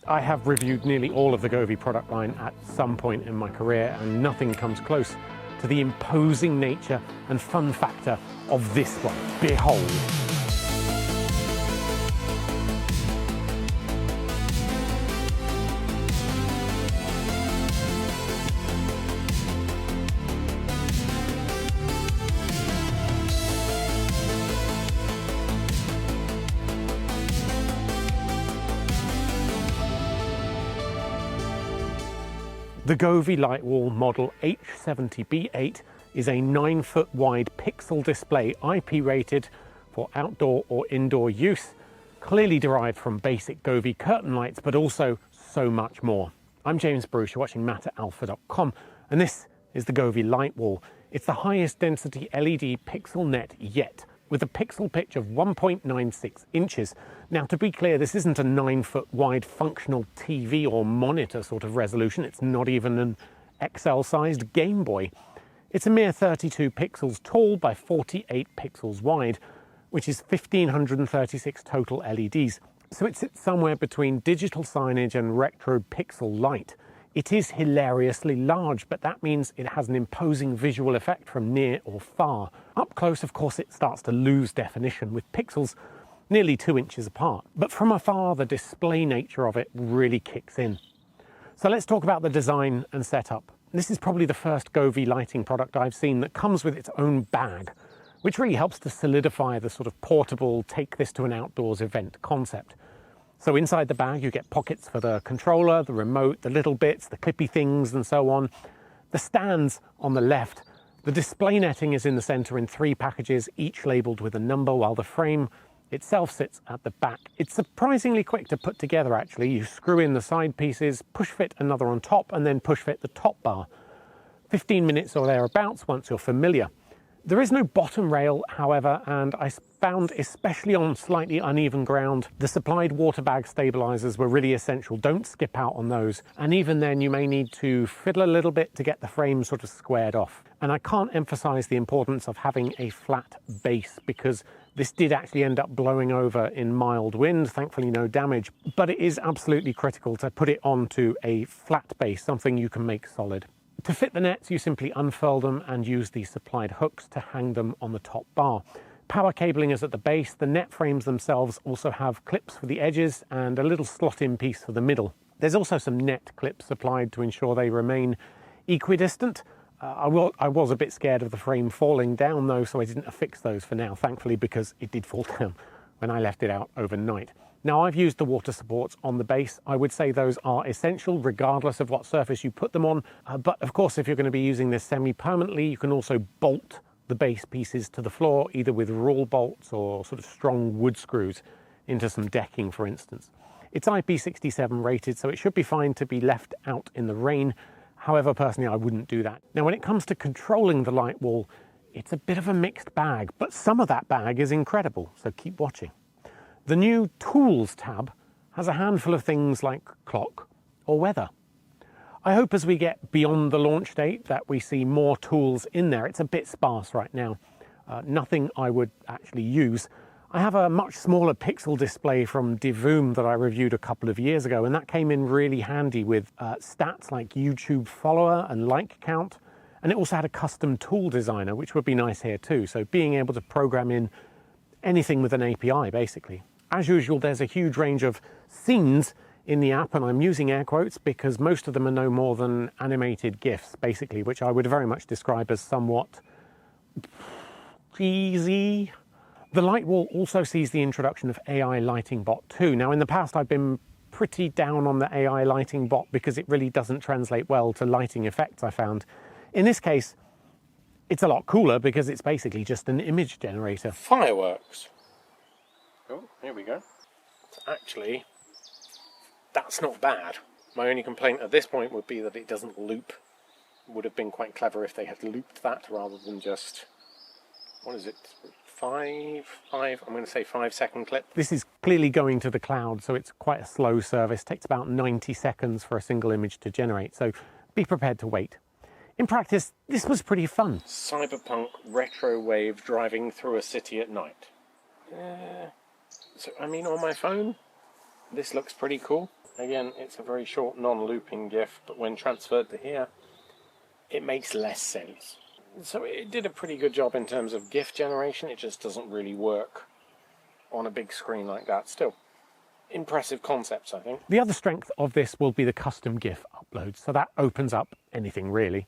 I have reviewed nearly all of the Govee product line at some point in my career, and nothing comes close to the imposing nature and fun factor of this one. Behold. The Govee Lightwall model H70B8 is a 9-foot wide pixel display, IP rated for outdoor or indoor use, clearly derived from basic Govee curtain lights, but also so much more. I'm James Bruce, you're watching matteralpha.com, and this is the Govee Lightwall. It's the highest density LED pixel net yet, with a pixel pitch of 1.96 inches. Now, to be clear, this isn't a 9-foot wide functional TV or monitor sort of resolution. It's not even an XL-sized Game Boy. It's a mere 32 pixels tall by 48 pixels wide, which is 1,536 total LEDs. So it sits somewhere between digital signage and retro pixel light. It is hilariously large, but that means it has an imposing visual effect from near or far. Up close, of course, it starts to lose definition, with pixels nearly 2 inches apart. But from afar, the display nature of it really kicks in. So let's talk about the design and setup. This is probably the first Govee lighting product I've seen that comes with its own bag, which really helps to solidify the sort of portable, take this to an outdoors event concept. So inside the bag, you get pockets for the controller, the remote, the little bits, the clippy things, and so on. The stands on the left. The display netting is in the center in 3 packages, each labeled with a number, while the frame itself sits at the back. It's surprisingly quick to put together, actually. You screw in the side pieces, push fit another on top, and then push fit the top bar. 15 minutes or thereabouts once you're familiar. There is no bottom rail, however, and I found, especially on slightly uneven ground, the supplied water bag stabilizers were really essential. Don't skip out on those. And even then, you may need to fiddle a little bit to get the frame sort of squared off. And I can't emphasize the importance of having a flat base, because this did actually end up blowing over in mild wind, thankfully no damage. But it is absolutely critical to put it onto a flat base, something you can make solid. To fit the nets, you simply unfurl them and use the supplied hooks to hang them on the top bar. Power cabling is at the base. The net frames themselves also have clips for the edges and a little slot-in piece for the middle. There's also some net clips supplied to ensure they remain equidistant. I was a bit scared of the frame falling down though, so I didn't affix those for now, thankfully, because it did fall down when I left it out overnight. Now, I've used the water supports on the base. I would say those are essential regardless of what surface you put them on. But of course, if you're going to be using this semi-permanently, you can also bolt the base pieces to the floor, either with rule bolts or sort of strong wood screws into some decking, for instance. It's IP67 rated, so it should be fine to be left out in the rain. However, personally, I wouldn't do that. Now, when it comes to controlling the Lightwall, it's a bit of a mixed bag, but some of that bag is incredible, so keep watching. The new Tools tab has a handful of things like clock or weather. I hope as we get beyond the launch date that we see more tools in there. It's a bit sparse right now. Nothing I would actually use. I have a much smaller pixel display from Devoom that I reviewed a couple of years ago, and that came in really handy with stats like YouTube follower and like count. And it also had a custom tool designer, which would be nice here too. So being able to program in anything with an API, basically. As usual, there's a huge range of scenes in the app, and I'm using air quotes because most of them are no more than animated GIFs, basically, which I would very much describe as somewhat cheesy. The Lightwall also sees the introduction of AI Lighting Bot 2. Now, in the past, I've been pretty down on the AI Lighting Bot because it really doesn't translate well to lighting effects, I found. In this case, it's a lot cooler because it's basically just an image generator. Fireworks. Oh, here we go. Actually, that's not bad. My only complaint at this point would be that it doesn't loop. Would have been quite clever if they had looped that rather than just, what is it, I'm going to say 5-second clip. This is clearly going to the cloud, so it's quite a slow service. It takes about 90 seconds for a single image to generate, so be prepared to wait. In practice, this was pretty fun. Cyberpunk retro wave driving through a city at night. So, I mean, on my phone, this looks pretty cool. Again, it's a very short non-looping GIF, but when transferred to here, it makes less sense. So it did a pretty good job in terms of GIF generation. It just doesn't really work on a big screen like that. Still, impressive concepts, I think. The other strength of this will be the custom GIF upload, so that opens up anything really.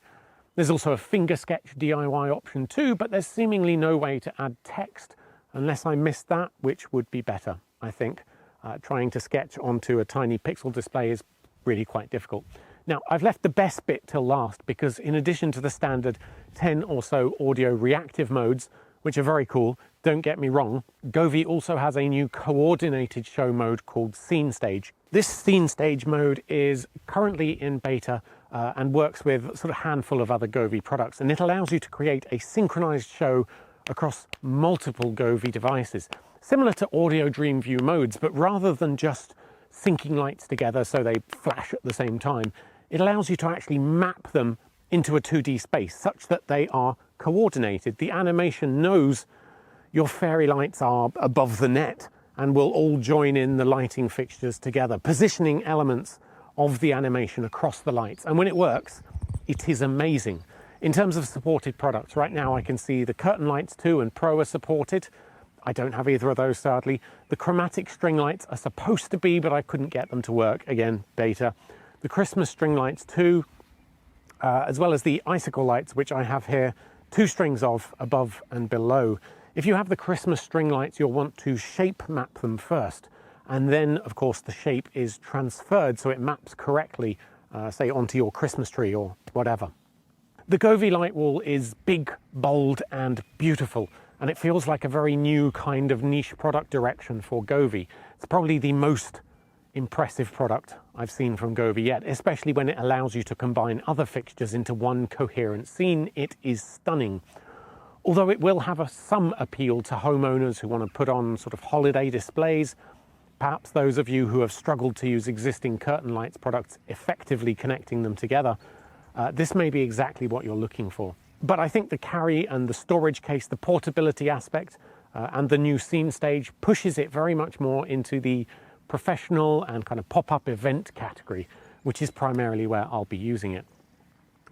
There's also a finger sketch DIY option too, but there's seemingly no way to add text unless I missed that, which would be better, I think. Trying to sketch onto a tiny pixel display is really quite difficult. Now, I've left the best bit till last because in addition to the standard 10 or so audio reactive modes, which are very cool, don't get me wrong, Govee also has a new coordinated show mode called Scene Stage. This Scene Stage mode is currently in beta and works with sort of a handful of other Govee products, and it allows you to create a synchronized show across multiple Govee devices, similar to Audio Dream View modes, but rather than just syncing lights together so they flash at the same time, it allows you to actually map them into a 2D space such that they are coordinated. The animation knows your fairy lights are above the net and will all join in the lighting fixtures together, positioning elements of the animation across the lights. And when it works, it is amazing. In terms of supported products, right now I can see the curtain lights 2 and Pro are supported. I don't have either of those, sadly. The chromatic string lights are supposed to be, but I couldn't get them to work. Again, beta. The Christmas string lights too, as well as the icicle lights, which I have here 2 strings of above and below. If you have the Christmas string lights, you'll want to shape map them first. And then, of course, the shape is transferred so it maps correctly, say, onto your Christmas tree or whatever. The Govee Lightwall is big, bold, and beautiful, and it feels like a very new kind of niche product direction for Govee. It's probably the most impressive product I've seen from Govee yet, especially when it allows you to combine other fixtures into one coherent scene. It is stunning. Although it will have some appeal to homeowners who want to put on sort of holiday displays, perhaps those of you who have struggled to use existing curtain lights products effectively connecting them together, this may be exactly what you're looking for. But I think the carry and the storage case, the portability aspect, and the new Scene Stage pushes it very much more into the professional and kind of pop-up event category, which is primarily where I'll be using it.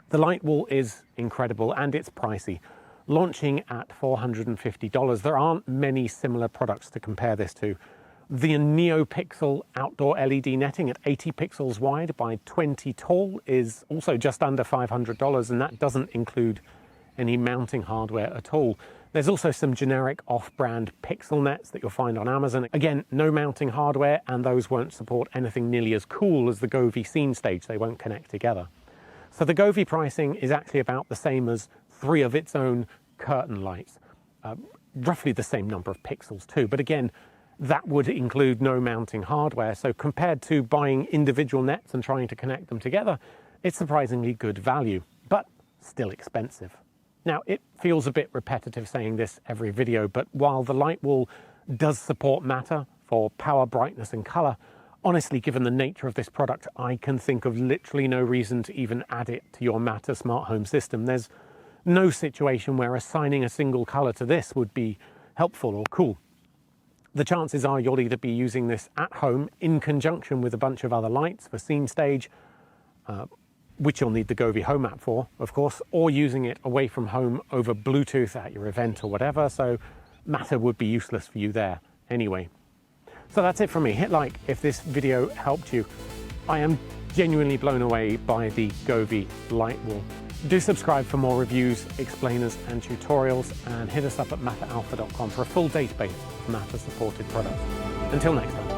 The Lightwall is incredible and it's pricey, launching at $450. There aren't many similar products to compare this to. The NeoPixel outdoor LED netting at 80 pixels wide by 20 tall is also just under $500, and that doesn't include any mounting hardware at all. There's also some generic off-brand pixel nets that you'll find on Amazon. Again, no mounting hardware, and those won't support anything nearly as cool as the Govee Scene Stage. They won't connect together. So the Govee pricing is actually about the same as 3 of its own curtain lights. Roughly the same number of pixels too, but again, that would include no mounting hardware. So compared to buying individual nets and trying to connect them together, it's surprisingly good value, but still expensive. Now, it feels a bit repetitive saying this every video, but while the Lightwall does support matter for power, brightness, and color, honestly, given the nature of this product, I can think of literally no reason to even add it to your Matter smart home system. There's no situation where assigning a single color to this would be helpful or cool. The chances are you'll either be using this at home in conjunction with a bunch of other lights for Scene Stage, which you'll need the Govee Home app for, of course, or using it away from home over Bluetooth at your event or whatever, so Matter would be useless for you there anyway. So that's it from me. Hit like if this video helped you. I am genuinely blown away by the Govee Lightwall. Do subscribe for more reviews, explainers, and tutorials, and hit us up at matteralpha.com for a full database of Matter-supported products. Until next time.